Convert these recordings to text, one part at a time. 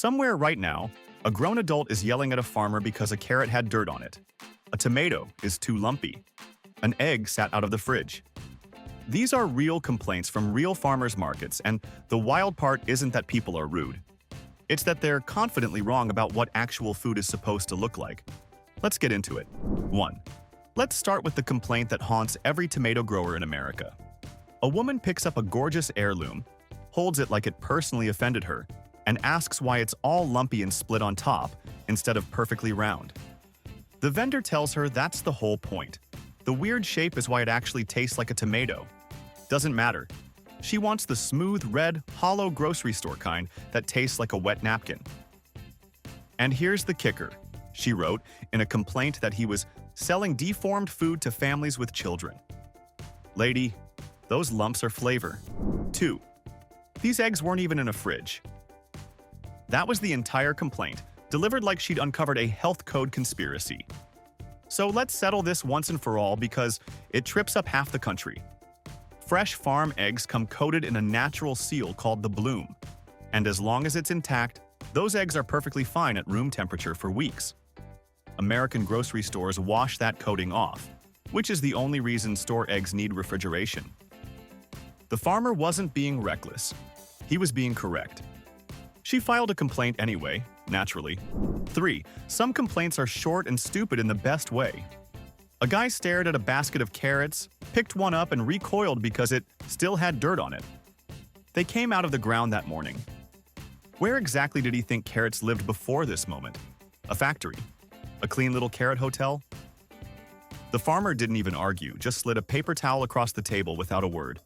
Somewhere right now, a grown adult is yelling at a farmer because a carrot had dirt on it. A tomato is too lumpy. An egg sat out of the fridge. These are real complaints from real farmers markets, and the wild part isn't that people are rude. It's that they're confidently wrong about what actual food is supposed to look like. Let's get into it. 1. Let's start with the complaint that haunts every tomato grower in America. A woman picks up a gorgeous heirloom, holds it like it personally offended her, and asks why it's all lumpy and split on top instead of perfectly round. The vendor tells her that's the whole point. The weird shape is why it actually tastes like a tomato. Doesn't matter. She wants the smooth, red, hollow grocery store kind that tastes like a wet napkin. And here's the kicker. She wrote in a complaint that he was selling deformed food to families with children. Lady, those lumps are flavor. 2. These eggs weren't even in a fridge. That was the entire complaint, delivered like she'd uncovered a health code conspiracy. So let's settle this once and for all because it trips up half the country. Fresh farm eggs come coated in a natural seal called the bloom, and as long as it's intact, those eggs are perfectly fine at room temperature for weeks. American grocery stores wash that coating off, which is the only reason store eggs need refrigeration. The farmer wasn't being reckless. He was being correct. She filed a complaint anyway, naturally. 3. Some complaints are short and stupid in the best way. A guy stared at a basket of carrots, picked one up and recoiled because it still had dirt on it. They came out of the ground that morning. Where exactly did he think carrots lived before this moment? A factory? A clean little carrot hotel? The farmer didn't even argue, just slid a paper towel across the table without a word.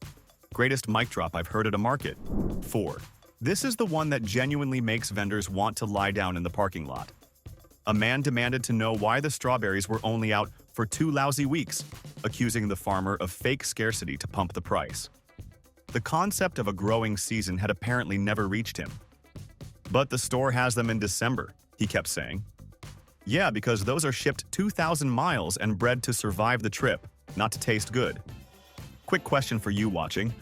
Greatest mic drop I've heard at a market. 4. This is the one that genuinely makes vendors want to lie down in the parking lot. A man demanded to know why the strawberries were only out for 2 lousy weeks, accusing the farmer of fake scarcity to pump the price. The concept of a growing season had apparently never reached him. But the store has them in December, he kept saying. Yeah, because those are shipped 2,000 miles and bred to survive the trip, not to taste good. Quick question for you watching.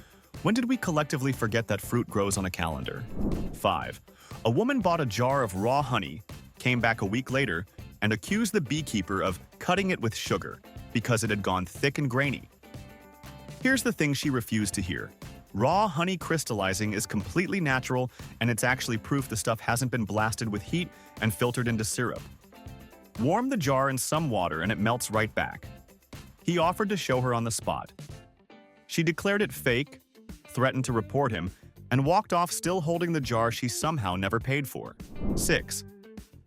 When did we collectively forget that fruit grows on a calendar? 5. A woman bought a jar of raw honey, came back a week later, and accused the beekeeper of cutting it with sugar because it had gone thick and grainy. Here's the thing she refused to hear. Raw honey crystallizing is completely natural, and it's actually proof the stuff hasn't been blasted with heat and filtered into syrup. Warm the jar in some water and it melts right back. He offered to show her on the spot. She declared it fake, threatened to report him, and walked off still holding the jar she somehow never paid for. 6.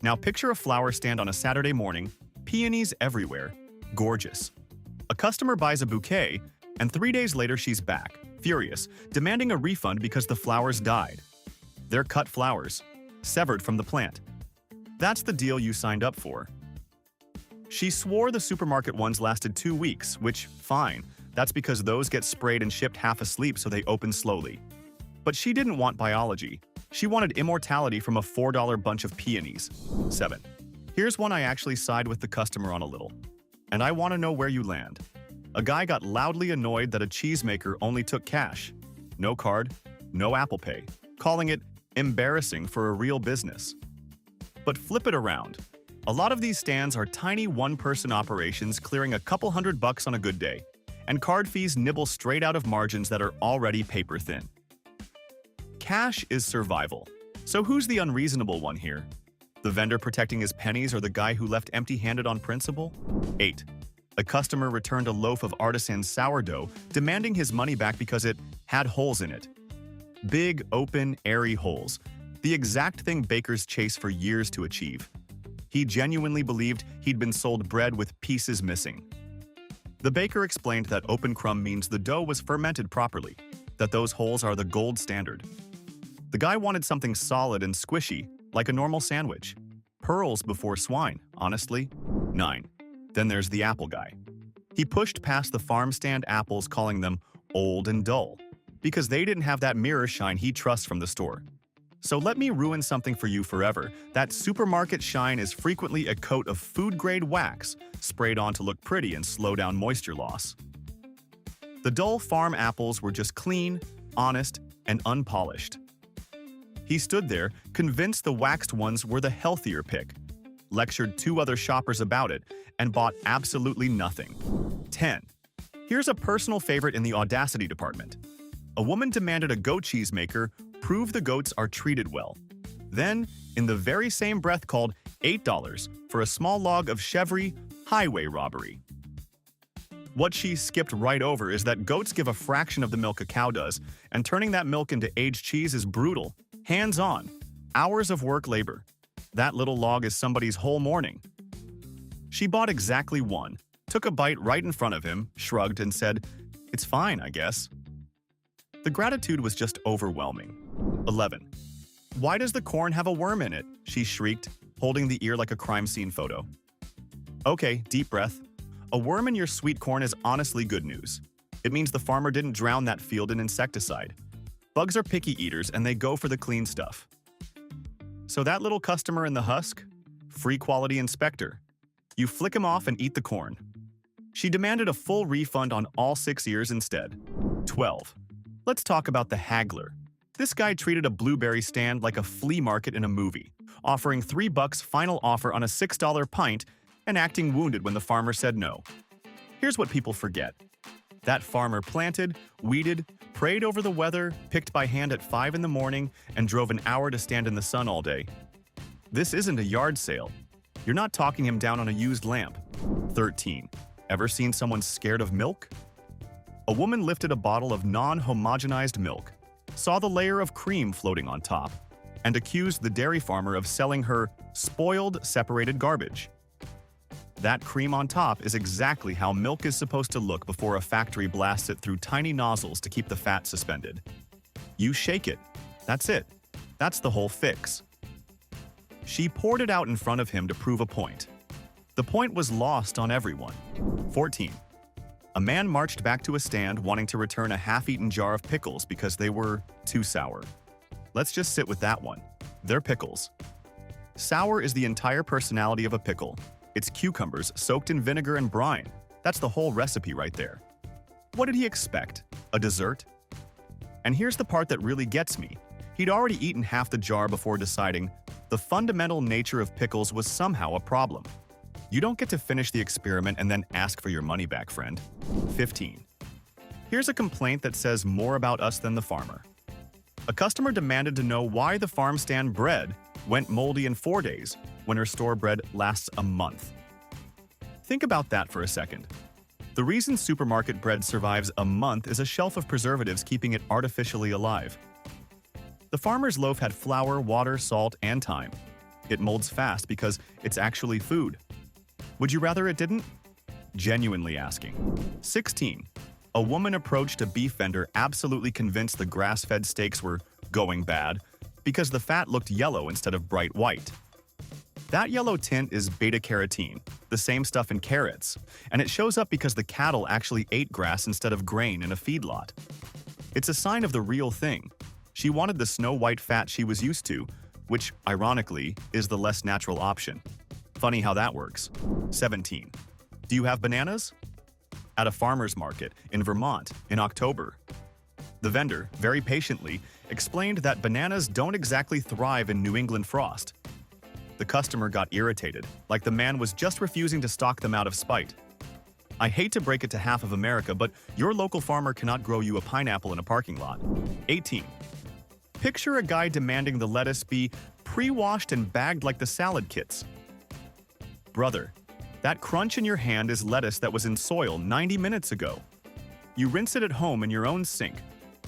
Now picture a flower stand on a Saturday morning, peonies everywhere, gorgeous. A customer buys a bouquet, and 3 days later she's back, furious, demanding a refund because the flowers died. They're cut flowers, severed from the plant. That's the deal you signed up for. She swore the supermarket ones lasted 2 weeks, which, fine, that's because those get sprayed and shipped half asleep so they open slowly. But she didn't want biology. She wanted immortality from a $4 bunch of peonies. 7. Here's one I actually side with the customer on a little. And I want to know where you land. A guy got loudly annoyed that a cheesemaker only took cash. No card, no Apple Pay, calling it embarrassing for a real business. But flip it around. A lot of these stands are tiny one-person operations clearing a couple $100 on a good day, and card fees nibble straight out of margins that are already paper-thin. Cash is survival. So who's the unreasonable one here? The vendor protecting his pennies or the guy who left empty-handed on principle? 8. A customer returned a loaf of artisan sourdough, demanding his money back because it had holes in it. Big, open, airy holes. The exact thing bakers chase for years to achieve. He genuinely believed he'd been sold bread with pieces missing. The baker explained that open crumb means the dough was fermented properly, that those holes are the gold standard. The guy wanted something solid and squishy, like a normal sandwich. Pearls before swine, honestly. 9. Then there's the apple guy. He pushed past the farm stand apples, calling them old and dull, because they didn't have that mirror shine he trusts from the store. So let me ruin something for you forever. That supermarket shine is frequently a coat of food-grade wax, sprayed on to look pretty and slow down moisture loss. The dull farm apples were just clean, honest, and unpolished. He stood there, convinced the waxed ones were the healthier pick, lectured 2 other shoppers about it, and bought absolutely nothing. 10. Here's a personal favorite in the audacity department. A woman demanded a goat cheese maker prove the goats are treated well. Then, in the very same breath, called $8 for a small log of Chevry highway robbery. What she skipped right over is that goats give a fraction of the milk a cow does, and turning that milk into aged cheese is brutal, hands-on, hours of work labor. That little log is somebody's whole morning. She bought exactly one, took a bite right in front of him, shrugged, and said, "It's fine, I guess." The gratitude was just overwhelming. 11. "Why does the corn have a worm in it?" she shrieked, holding the ear like a crime scene photo. Okay, deep breath. A worm in your sweet corn is honestly good news. It means the farmer didn't drown that field in insecticide. Bugs are picky eaters and they go for the clean stuff. So that little customer in the husk? Free quality inspector. You flick him off and eat the corn. She demanded a full refund on all 6 ears instead. 12. Let's talk about the haggler. This guy treated a blueberry stand like a flea market in a movie, offering $3 final offer on a $6 pint and acting wounded when the farmer said no. Here's what people forget. That farmer planted, weeded, prayed over the weather, picked by hand at 5 in the morning, and drove an hour to stand in the sun all day. This isn't a yard sale. You're not talking him down on a used lamp. 13. Ever seen someone scared of milk? A woman lifted a bottle of non-homogenized milk, saw the layer of cream floating on top, and accused the dairy farmer of selling her spoiled, separated garbage. That cream on top is exactly how milk is supposed to look before a factory blasts it through tiny nozzles to keep the fat suspended. You shake it. That's it. That's the whole fix. She poured it out in front of him to prove a point. The point was lost on everyone. 14. A man marched back to a stand wanting to return a half-eaten jar of pickles because they were too sour. Let's just sit with that one. They're pickles. Sour is the entire personality of a pickle. It's cucumbers soaked in vinegar and brine. That's the whole recipe right there. What did he expect? A dessert? And here's the part that really gets me. He'd already eaten half the jar before deciding the fundamental nature of pickles was somehow a problem. You don't get to finish the experiment and then ask for your money back, friend. 15. Here's a complaint that says more about us than the farmer. A customer demanded to know why the farm stand bread went moldy in 4 days when her store bread lasts a month. Think about that for a second. The reason supermarket bread survives a month is a shelf of preservatives keeping it artificially alive. The farmer's loaf had flour, water, salt, and thyme. It molds fast because it's actually food. Would you rather it didn't? Genuinely asking. 16. A woman approached a beef vendor absolutely convinced the grass-fed steaks were going bad because the fat looked yellow instead of bright white. That yellow tint is beta-carotene, the same stuff in carrots, and it shows up because the cattle actually ate grass instead of grain in a feedlot. It's a sign of the real thing. She wanted the snow-white fat she was used to, which, ironically, is the less natural option. Funny how that works. 17. Do you have bananas? At a farmer's market in Vermont in October. The vendor, very patiently, explained that bananas don't exactly thrive in New England frost. The customer got irritated, like the man was just refusing to stock them out of spite. I hate to break it to half of America, but your local farmer cannot grow you a pineapple in a parking lot. 18. Picture a guy demanding the lettuce be pre-washed and bagged like the salad kits. Brother, that crunch in your hand is lettuce that was in soil 90 minutes ago. You rinse it at home in your own sink,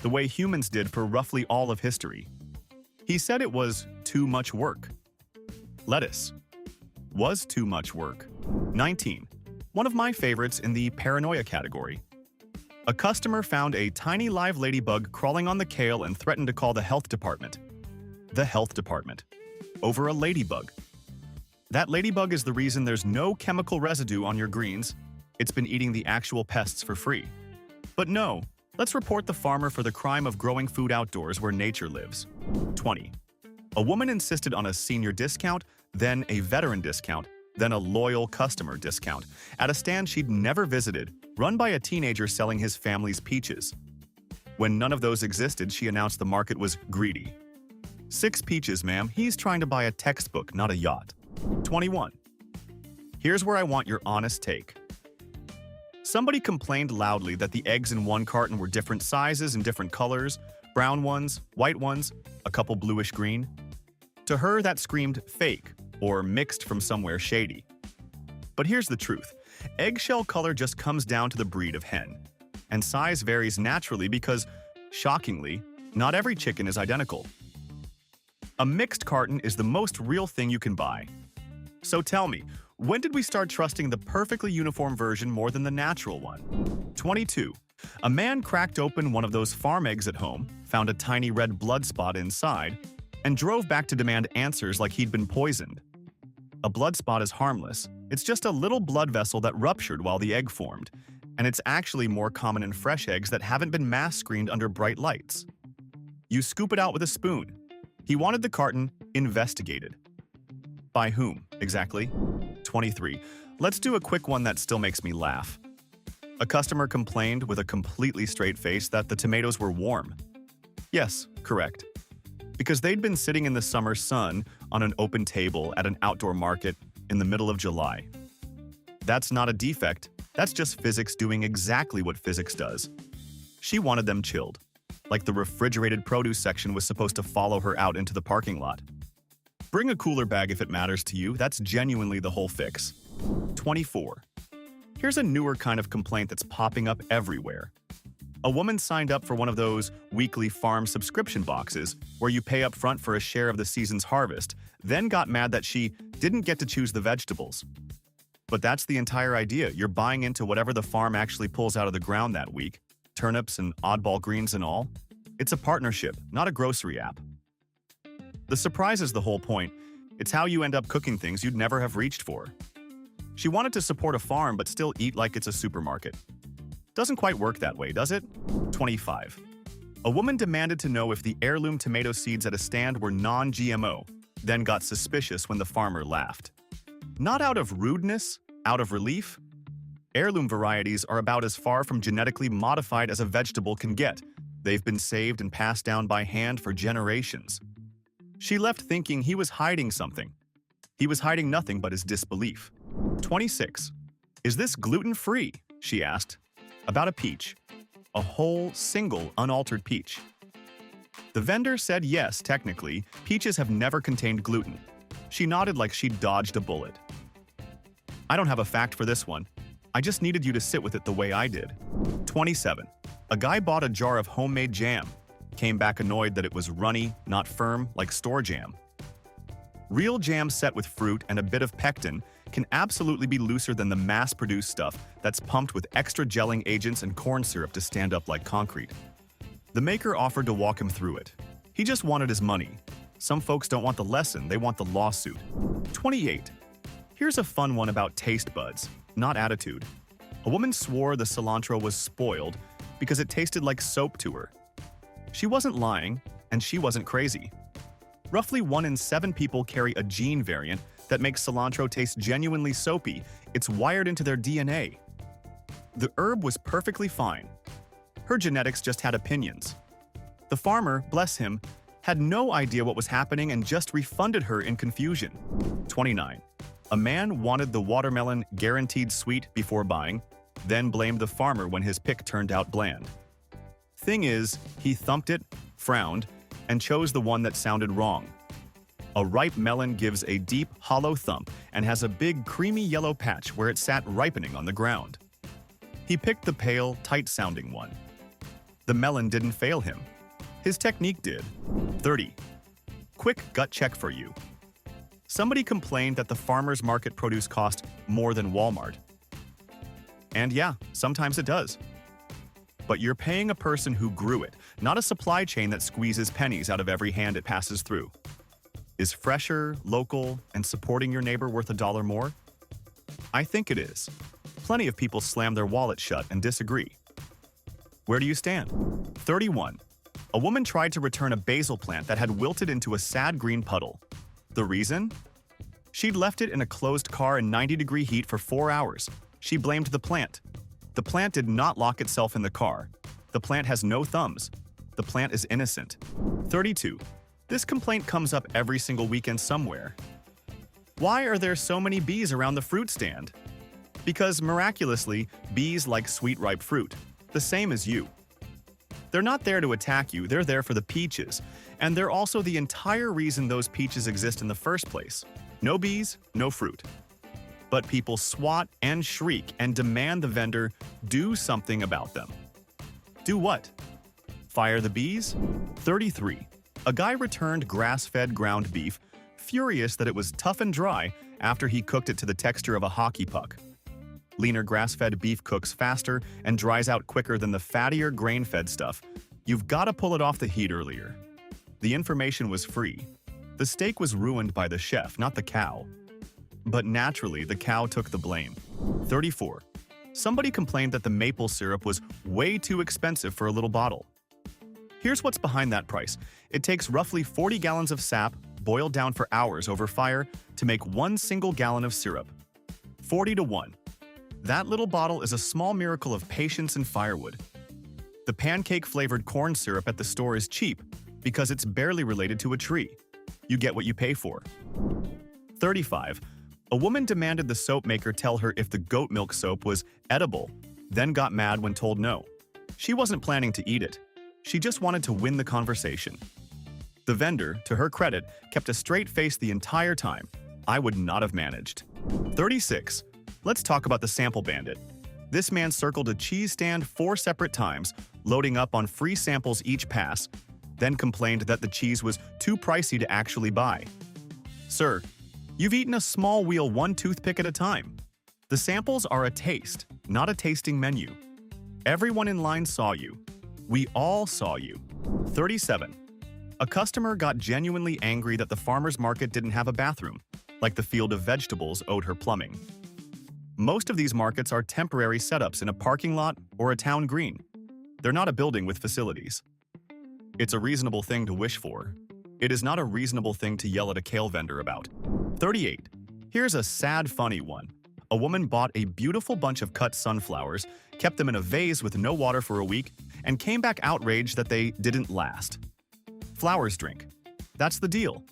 the way humans did for roughly all of history. He said it was too much work. Lettuce was too much work. 19. One of my favorites in the paranoia category. A customer found a tiny live ladybug crawling on the kale and threatened to call the health department. The health department. Over a ladybug. That ladybug is the reason there's no chemical residue on your greens. It's been eating the actual pests for free. But no, let's report the farmer for the crime of growing food outdoors where nature lives. 20. A woman insisted on a senior discount, then a veteran discount, then a loyal customer discount at a stand she'd never visited, run by a teenager selling his family's peaches. When none of those existed, she announced the market was greedy. 6 peaches, ma'am. He's trying to buy a textbook, not a yacht. 21. Here's where I want your honest take. Somebody complained loudly that the eggs in one carton were different sizes and different colors, brown ones, white ones, a couple bluish green. To her, that screamed fake or mixed from somewhere shady. But here's the truth. Eggshell color just comes down to the breed of hen. And size varies naturally because, shockingly, not every chicken is identical. A mixed carton is the most real thing you can buy. So tell me, when did we start trusting the perfectly uniform version more than the natural one? 22. A man cracked open one of those farm eggs at home, found a tiny red blood spot inside, and drove back to demand answers like he'd been poisoned. A blood spot is harmless. It's just a little blood vessel that ruptured while the egg formed, and it's actually more common in fresh eggs that haven't been mass-screened under bright lights. You scoop it out with a spoon. He wanted the carton investigated. By whom, exactly? 23. Let's do a quick one that still makes me laugh. A customer complained with a completely straight face that the tomatoes were warm. Yes, correct. Because they'd been sitting in the summer sun on an open table at an outdoor market in the middle of July. That's not a defect, that's just physics doing exactly what physics does. She wanted them chilled, like the refrigerated produce section was supposed to follow her out into the parking lot. Bring a cooler bag if it matters to you, that's genuinely the whole fix. 24. Here's a newer kind of complaint that's popping up everywhere. A woman signed up for one of those weekly farm subscription boxes where you pay up front for a share of the season's harvest, then got mad that she didn't get to choose the vegetables. But that's the entire idea. You're buying into whatever the farm actually pulls out of the ground that week, turnips and oddball greens and all. It's a partnership, not a grocery app. The surprise is the whole point. It's how you end up cooking things you'd never have reached for. She wanted to support a farm but still eat like it's a supermarket. Doesn't quite work that way, does it? 25. A woman demanded to know if the heirloom tomato seeds at a stand were non-GMO, then got suspicious when the farmer laughed. Not out of rudeness, out of relief. Heirloom varieties are about as far from genetically modified as a vegetable can get. They've been saved and passed down by hand for generations. She left thinking he was hiding something. He was hiding nothing but his disbelief. 26. Is this gluten-free? She asked. About a peach. A whole, single, unaltered peach. The vendor said yes, technically, peaches have never contained gluten. She nodded like she'd dodged a bullet. I don't have a fact for this one. I just needed you to sit with it the way I did. 27. A guy bought a jar of homemade jam. Came back annoyed that it was runny, not firm, like store jam. Real jam set with fruit and a bit of pectin can absolutely be looser than the mass-produced stuff that's pumped with extra gelling agents and corn syrup to stand up like concrete. The maker offered to walk him through it. He just wanted his money. Some folks don't want the lesson, they want the lawsuit. 28. Here's a fun one about taste buds, not attitude. A woman swore the cilantro was spoiled because it tasted like soap to her. She wasn't lying, and she wasn't crazy. Roughly 1 in 7 people carry a gene variant that makes cilantro taste genuinely soapy. It's wired into their DNA. The herb was perfectly fine. Her genetics just had opinions. The farmer, bless him, had no idea what was happening and just refunded her in confusion. 29. A man wanted the watermelon guaranteed sweet before buying, then blamed the farmer when his pick turned out bland. Thing is, he thumped it, frowned, and chose the one that sounded wrong. A ripe melon gives a deep, hollow thump and has a big, creamy yellow patch where it sat ripening on the ground. He picked the pale, tight-sounding one. The melon didn't fail him. His technique did. 30. Quick gut check for you. Somebody complained that the farmer's market produce cost more than Walmart. And yeah, sometimes it does. But you're paying a person who grew it, not a supply chain that squeezes pennies out of every hand it passes through. Is fresher, local, and supporting your neighbor worth $1 more? I think it is. Plenty of people slam their wallet shut and disagree. Where do you stand? 31. A woman tried to return a basil plant that had wilted into a sad green puddle. The reason? She'd left it in a closed car in 90-degree heat for 4 hours. She blamed the plant. The plant did not lock itself in the car. The plant has no thumbs. The plant is innocent. 32. This complaint comes up every single weekend somewhere. Why are there so many bees around the fruit stand? Because miraculously, bees like sweet ripe fruit, the same as you. They're not there to attack you, they're there for the peaches, and they're also the entire reason those peaches exist in the first place. No bees, no fruit. But people swat and shriek and demand the vendor do something about them. Do what? Fire the bees? 33. A guy returned grass-fed ground beef, furious that it was tough and dry after he cooked it to the texture of a hockey puck. Leaner grass-fed beef cooks faster and dries out quicker than the fattier grain-fed stuff. You've got to pull it off the heat earlier. The information was free. The steak was ruined by the chef, not the cow. But naturally, the cow took the blame. 34. Somebody complained that the maple syrup was way too expensive for a little bottle. Here's what's behind that price. It takes roughly 40 gallons of sap, boiled down for hours over fire, to make 1 single gallon of syrup. 40 to 1. That little bottle is a small miracle of patience and firewood. The pancake-flavored corn syrup at the store is cheap because it's barely related to a tree. You get what you pay for. 35. A woman demanded the soap maker tell her if the goat milk soap was edible, then got mad when told no. She wasn't planning to eat it. She just wanted to win the conversation. The vendor, to her credit, kept a straight face the entire time. I would not have managed. 36. Let's talk about the sample bandit. This man circled a cheese stand 4 separate times, loading up on free samples each pass, then complained that the cheese was too pricey to actually buy. Sir, you've eaten a small wheel 1 toothpick at a time. The samples are a taste, not a tasting menu. Everyone in line saw you. We all saw you. 37. A customer got genuinely angry that the farmer's market didn't have a bathroom, like the field of vegetables owed her plumbing. Most of these markets are temporary setups in a parking lot or a town green. They're not a building with facilities. It's a reasonable thing to wish for. It is not a reasonable thing to yell at a kale vendor about. 38. Here's a sad, funny one. A woman bought a beautiful bunch of cut sunflowers, kept them in a vase with no water for a week, and came back outraged that they didn't last. Flowers drink. That's the deal.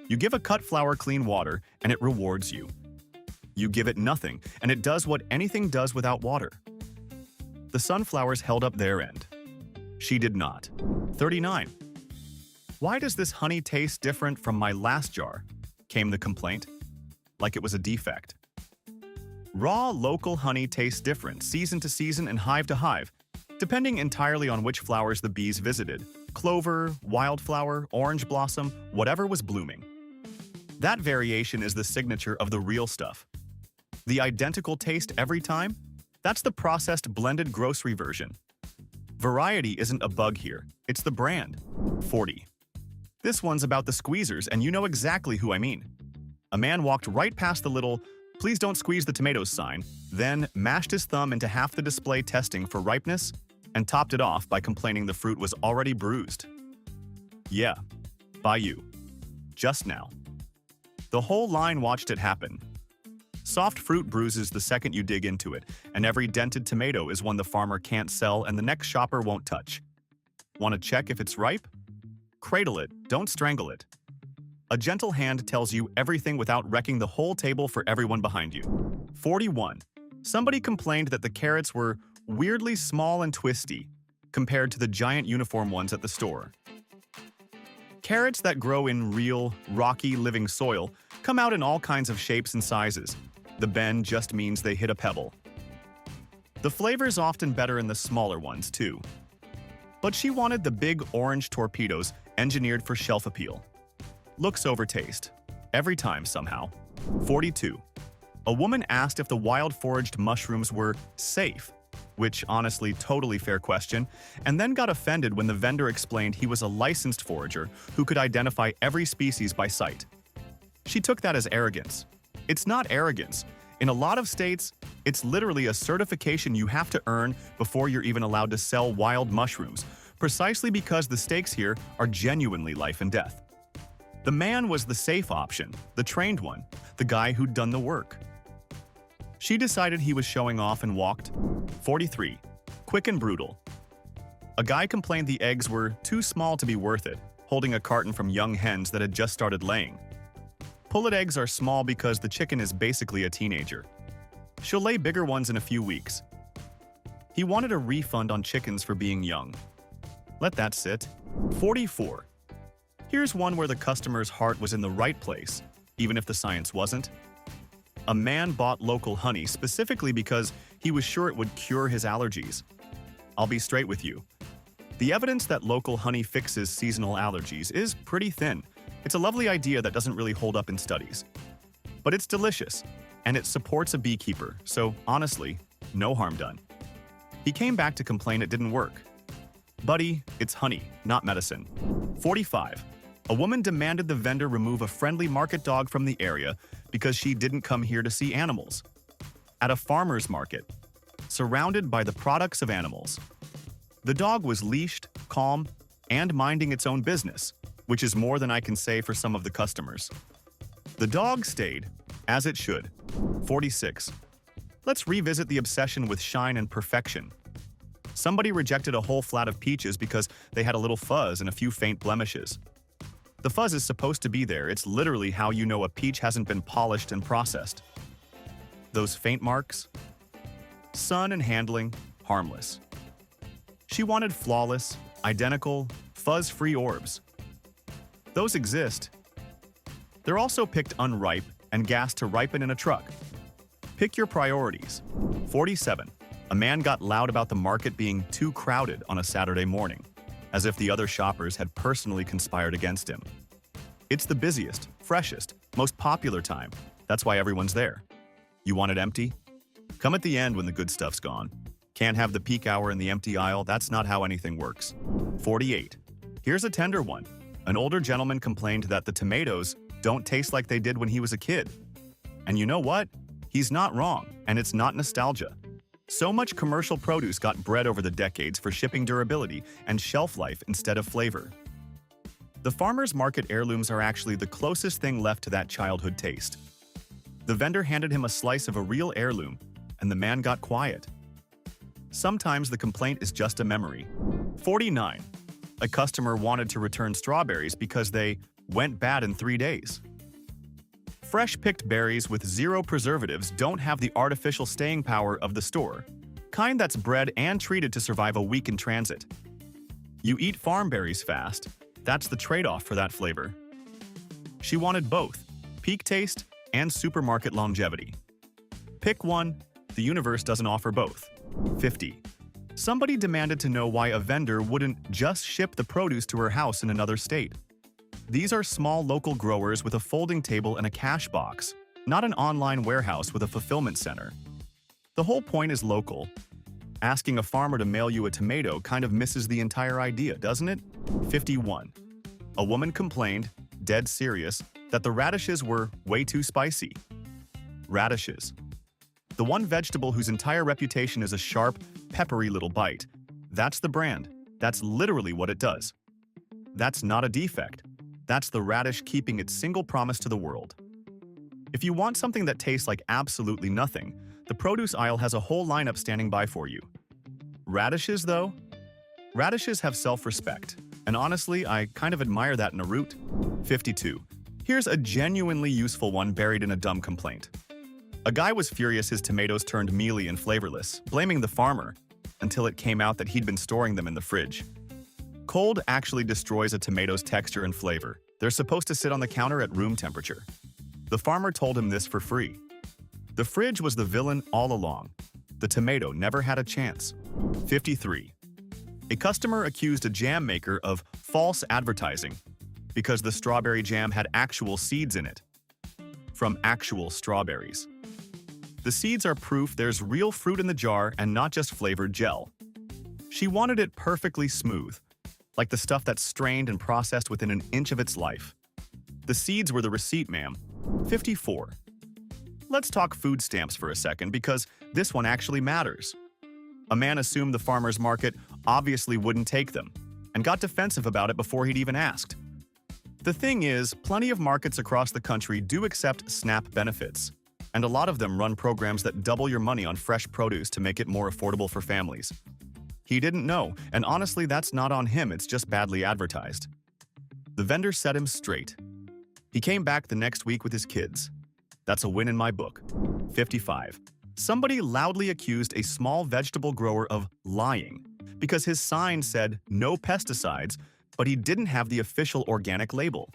You give a cut flower clean water, and it rewards you. You give it nothing, and it does what anything does without water. The sunflowers held up their end. She did not. 39. Why does this honey taste different from my last jar? Came the complaint. Like it was a defect. Raw, local honey tastes different season to season and hive to hive, depending entirely on which flowers the bees visited. Clover, wildflower, orange blossom, whatever was blooming. That variation is the signature of the real stuff. The identical taste every time? That's the processed blended grocery version. Variety isn't a bug here, it's the brand. 40. This one's about the squeezers, and you know exactly who I mean. A man walked right past the little "please don't squeeze the tomatoes" sign, then mashed his thumb into half the display testing for ripeness, and topped it off by complaining the fruit was already bruised. Yeah, by you. Just now. The whole line watched it happen. Soft fruit bruises the second you dig into it, and every dented tomato is one the farmer can't sell and the next shopper won't touch. Want to check if it's ripe? Cradle it, don't strangle it. A gentle hand tells you everything without wrecking the whole table for everyone behind you. 41. Somebody complained that the carrots were weirdly small and twisty compared to the giant uniform ones at the store. Carrots that grow in real, rocky, living soil come out in all kinds of shapes and sizes. The bend just means they hit a pebble. The flavor's often better in the smaller ones, too. But she wanted the big orange torpedoes engineered for shelf appeal. Looks over taste. Every time, somehow. 42. A woman asked if the wild-foraged mushrooms were safe, which honestly, totally fair question, and then got offended when the vendor explained he was a licensed forager who could identify every species by sight. She took that as arrogance. It's not arrogance. In a lot of states, it's literally a certification you have to earn before you're even allowed to sell wild mushrooms, precisely because the stakes here are genuinely life and death. The man was the safe option, the trained one, the guy who'd done the work. She decided he was showing off and walked. 43. Quick and brutal. A guy complained the eggs were too small to be worth it, holding a carton from young hens that had just started laying. Pullet eggs are small because the chicken is basically a teenager. She'll lay bigger ones in a few weeks. He wanted a refund on chickens for being young. Let that sit. 44. Here's one where the customer's heart was in the right place, even if the science wasn't. A man bought local honey specifically because he was sure it would cure his allergies. I'll be straight with you. The evidence that local honey fixes seasonal allergies is pretty thin. It's a lovely idea that doesn't really hold up in studies. But it's delicious, and it supports a beekeeper, so honestly, no harm done. He came back to complain it didn't work. Buddy, it's honey, not medicine. 45. A woman demanded the vendor remove a friendly market dog from the area because she didn't come here to see animals. At a farmer's market, surrounded by the products of animals. The dog was leashed, calm, and minding its own business, which is more than I can say for some of the customers. The dog stayed, as it should. 46. Let's revisit the obsession with shine and perfection. Somebody rejected a whole flat of peaches because they had a little fuzz and a few faint blemishes. The fuzz is supposed to be there. It's literally how you know a peach hasn't been polished and processed. Those faint marks? Sun and handling, harmless. She wanted flawless, identical, fuzz-free orbs. Those exist. They're also picked unripe and gassed to ripen in a truck. Pick your priorities. 47. A man got loud about the market being too crowded on a Saturday morning, as if the other shoppers had personally conspired against him. It's the busiest, freshest, most popular time. That's why everyone's there. You want it empty? Come at the end when the good stuff's gone. Can't have the peak hour in the empty aisle. That's not how anything works. 48. Here's a tender one. An older gentleman complained that the tomatoes don't taste like they did when he was a kid. And you know what? He's not wrong, and it's not nostalgia. So much commercial produce got bred over the decades for shipping durability and shelf life instead of flavor. The farmer's market heirlooms are actually the closest thing left to that childhood taste. The vendor handed him a slice of a real heirloom, and the man got quiet. Sometimes the complaint is just a memory. 49. A customer wanted to return strawberries because they went bad in 3 days. Fresh-picked berries with zero preservatives don't have the artificial staying power of the store, kind that's bred and treated to survive a week in transit. You eat farm berries fast, that's the trade-off for that flavor. She wanted both, peak taste and supermarket longevity. Pick one, the universe doesn't offer both. 50. Somebody demanded to know why a vendor wouldn't just ship the produce to her house in another state. These are small local growers with a folding table and a cash box, not an online warehouse with a fulfillment center. The whole point is local. Asking a farmer to mail you a tomato kind of misses the entire idea, doesn't it? 51. A woman complained, dead serious, that the radishes were way too spicy. Radishes. The one vegetable whose entire reputation is a sharp, peppery little bite. That's the brand. That's literally what it does. That's not a defect. That's the radish keeping its single promise to the world. If you want something that tastes like absolutely nothing, the produce aisle has a whole lineup standing by for you. Radishes, though? Radishes have self-respect, and honestly, I kind of admire that in a root. 52. Here's a genuinely useful one buried in a dumb complaint. A guy was furious his tomatoes turned mealy and flavorless, blaming the farmer, until it came out that he'd been storing them in the fridge. Cold actually destroys a tomato's texture and flavor. They're supposed to sit on the counter at room temperature. The farmer told him this for free. The fridge was the villain all along. The tomato never had a chance. 53. A customer accused a jam maker of false advertising because the strawberry jam had actual seeds in it. From actual strawberries. The seeds are proof there's real fruit in the jar and not just flavored gel. She wanted it perfectly smooth, like the stuff that's strained and processed within an inch of its life. The seeds were the receipt, ma'am. 54. Let's talk food stamps for a second because this one actually matters. A man assumed the farmer's market obviously wouldn't take them and got defensive about it before he'd even asked. The thing is, plenty of markets across the country do accept SNAP benefits, and a lot of them run programs that double your money on fresh produce to make it more affordable for families. He didn't know, and honestly, that's not on him, it's just badly advertised. The vendor set him straight. He came back the next week with his kids. That's a win in my book. 55. Somebody loudly accused a small vegetable grower of lying because his sign said no pesticides, but he didn't have the official organic label.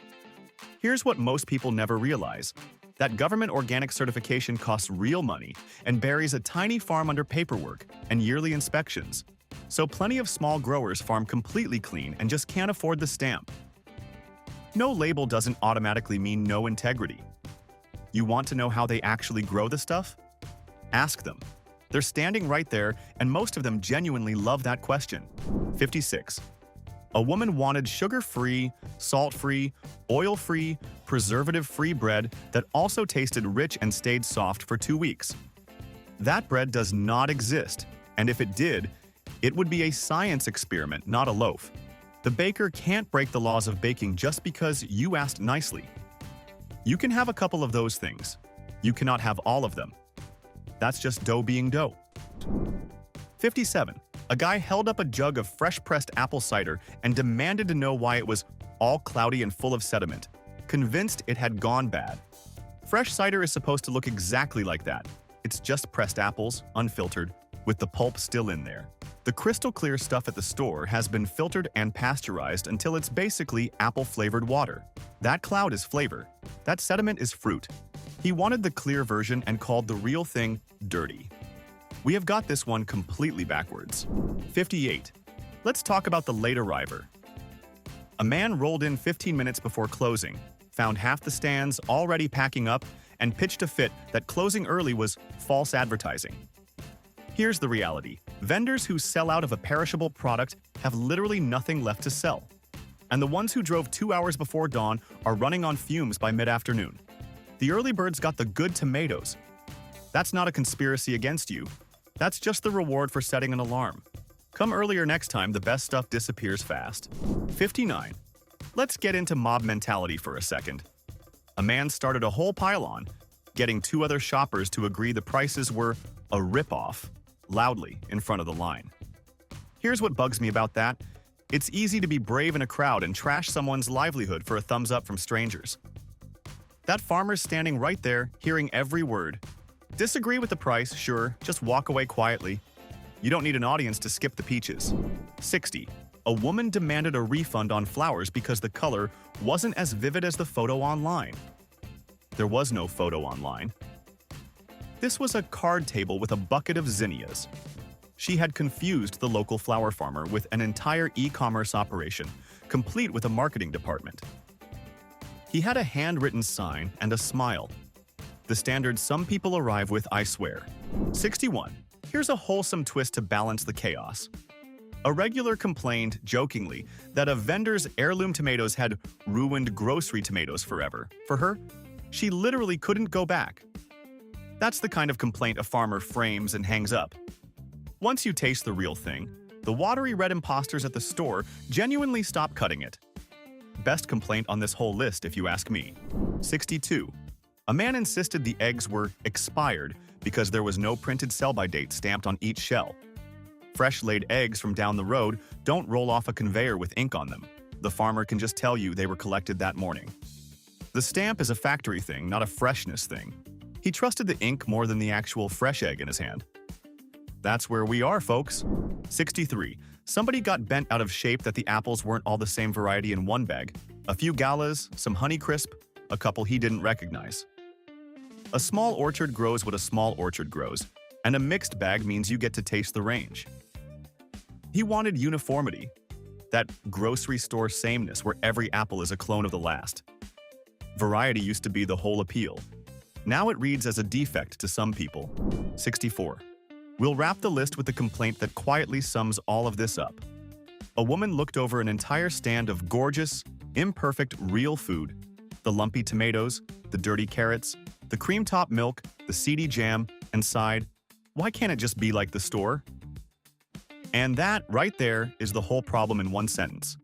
Here's what most people never realize. That government organic certification costs real money and buries a tiny farm under paperwork and yearly inspections. So plenty of small growers farm completely clean and just can't afford the stamp. No label doesn't automatically mean no integrity. You want to know how they actually grow the stuff? Ask them. They're standing right there, and most of them genuinely love that question. 56. A woman wanted sugar-free, salt-free, oil-free, preservative-free bread that also tasted rich and stayed soft for 2 weeks. That bread does not exist, and if it did, it would be a science experiment, not a loaf. The baker can't break the laws of baking just because you asked nicely. You can have a couple of those things. You cannot have all of them. That's just dough being dough. 57. A guy held up a jug of fresh-pressed apple cider and demanded to know why it was all cloudy and full of sediment, convinced it had gone bad. Fresh cider is supposed to look exactly like that. It's just pressed apples, unfiltered, with the pulp still in there. The crystal-clear stuff at the store has been filtered and pasteurized until it's basically apple-flavored water. That cloud is flavor. That sediment is fruit. He wanted the clear version and called the real thing dirty. We have got this one completely backwards. 58. Let's talk about the late arriver. A man rolled in 15 minutes before closing, found half the stands already packing up, and pitched a fit that closing early was false advertising. Here's the reality. Vendors who sell out of a perishable product have literally nothing left to sell. And the ones who drove 2 hours before dawn are running on fumes by mid-afternoon. The early birds got the good tomatoes. That's not a conspiracy against you. That's just the reward for setting an alarm. Come earlier next time, the best stuff disappears fast. 59. Let's get into mob mentality for a second. A man started a whole pile-on, getting 2 other shoppers to agree the prices were a rip-off, loudly in front of the line. Here's what bugs me about that. It's easy to be brave in a crowd and trash someone's livelihood for a thumbs up from strangers. That farmer's standing right there, hearing every word. Disagree with the price, sure, just walk away quietly. You don't need an audience to skip the peaches. 60. A woman demanded a refund on flowers because the color wasn't as vivid as the photo online. There was no photo online. This was a card table with a bucket of zinnias. She had confused the local flower farmer with an entire e-commerce operation, complete with a marketing department. He had a handwritten sign and a smile. The standard some people arrive with, I swear. 61. Here's a wholesome twist to balance the chaos. A regular complained, jokingly, that a vendor's heirloom tomatoes had ruined grocery tomatoes forever. For her, she literally couldn't go back. That's the kind of complaint a farmer frames and hangs up. Once you taste the real thing, the watery red imposters at the store genuinely stop cutting it. Best complaint on this whole list, if you ask me. 62. A man insisted the eggs were expired because there was no printed sell-by date stamped on each shell. Fresh-laid eggs from down the road don't roll off a conveyor with ink on them. The farmer can just tell you they were collected that morning. The stamp is a factory thing, not a freshness thing. He trusted the ink more than the actual fresh egg in his hand. That's where we are, folks. 63. Somebody got bent out of shape that the apples weren't all the same variety in one bag. A few galas, some Honeycrisp, a couple he didn't recognize. A small orchard grows what a small orchard grows, and a mixed bag means you get to taste the range. He wanted uniformity, that grocery store sameness where every apple is a clone of the last. Variety used to be the whole appeal. Now it reads as a defect to some people. 64. We'll wrap the list with the complaint that quietly sums all of this up. A woman looked over an entire stand of gorgeous, imperfect, real food. The lumpy tomatoes, the dirty carrots, the cream-top milk, the seedy jam, and sighed, why can't it just be like the store? And that, right there, is the whole problem in one sentence.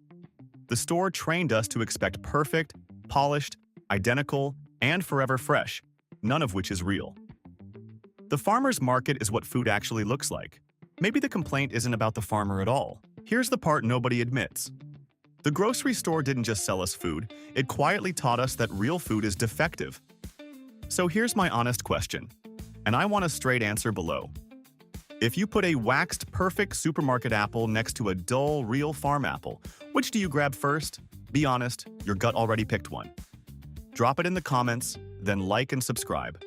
The store trained us to expect perfect, polished, identical, and forever fresh, none of which is real. The farmer's market is what food actually looks like. Maybe the complaint isn't about the farmer at all. Here's the part nobody admits. The grocery store didn't just sell us food, it quietly taught us that real food is defective. So here's my honest question, and I want a straight answer below. If you put a waxed, perfect supermarket apple next to a dull, real farm apple, which do you grab first? Be honest, your gut already picked one. Drop it in the comments, then like and subscribe.